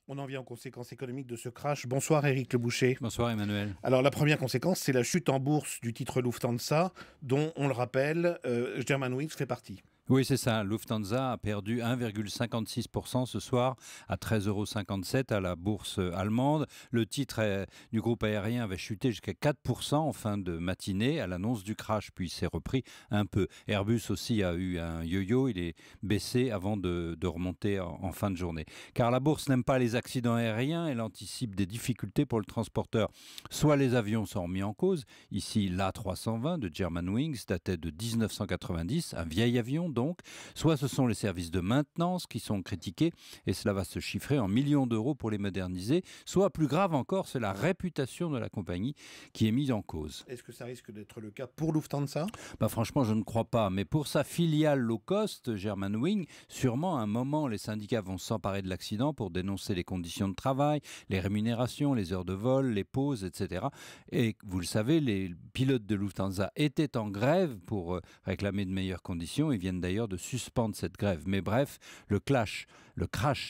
On en vient aux conséquences économiques de ce crash. Bonsoir Éric Le Boucher. Bonsoir Emmanuel. Alors la première conséquence, c'est la chute en bourse du titre Lufthansa, dont, on le rappelle, Germanwings fait partie. Oui, c'est ça. Lufthansa a perdu 1,56% ce soir à 13,57 € à la bourse allemande. Le titre du groupe aérien avait chuté jusqu'à 4% en fin de matinée à l'annonce du crash, puis s'est repris un peu. Airbus aussi a eu un yo-yo, il est baissé avant de remonter en fin de journée. Car la bourse n'aime pas les accidents aériens, elle anticipe des difficultés pour le transporteur. Soit les avions sont remis en cause, ici l'A320 de Germanwings datait de 1990, un vieil avion donc, soit ce sont les services de maintenance qui sont critiqués et cela va se chiffrer en millions d'euros pour les moderniser, soit plus grave encore, c'est la réputation de la compagnie qui est mise en cause. Est-ce que ça risque d'être le cas pour Lufthansa? Franchement, je ne crois pas, mais pour sa filiale low cost, Germanwings, sûrement à un moment, les syndicats vont s'emparer de l'accident pour dénoncer les conditions de travail, les rémunérations, les heures de vol, les pauses, etc. Et vous le savez, les pilotes de Lufthansa étaient en grève pour réclamer de meilleures conditions. Ils viennent d'ailleurs de suspendre cette grève. Mais bref, le crash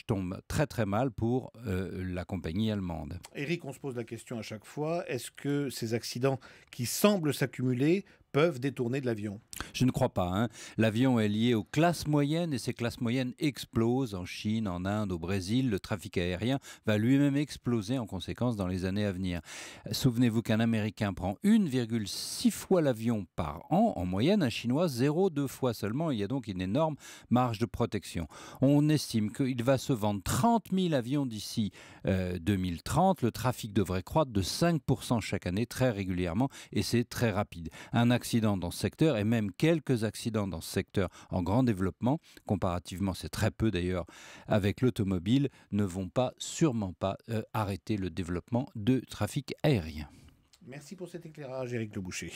tombe très très mal pour la compagnie allemande. Éric, on se pose la question à chaque fois, est-ce que ces accidents qui semblent s'accumuler peuvent détourner de l'avion? Je ne crois pas, hein. L'avion est lié aux classes moyennes et ces classes moyennes explosent en Chine, en Inde, au Brésil. Le trafic aérien va lui-même exploser en conséquence dans les années à venir. Souvenez-vous qu'un Américain prend 1,6 fois l'avion par an en moyenne, un Chinois 0,2 fois seulement. Il y a donc une énorme marge de protection. On estime qu'il va se vendre 30 000 avions d'ici 2030. Le trafic devrait croître de 5% chaque année, très régulièrement, et c'est très rapide. Un accident dans ce secteur et même quelques accidents dans ce secteur en grand développement, comparativement c'est très peu d'ailleurs avec l'automobile, ne vont sûrement pas arrêter le développement de trafic aérien. Merci pour cet éclairage, Éric Le Boucher.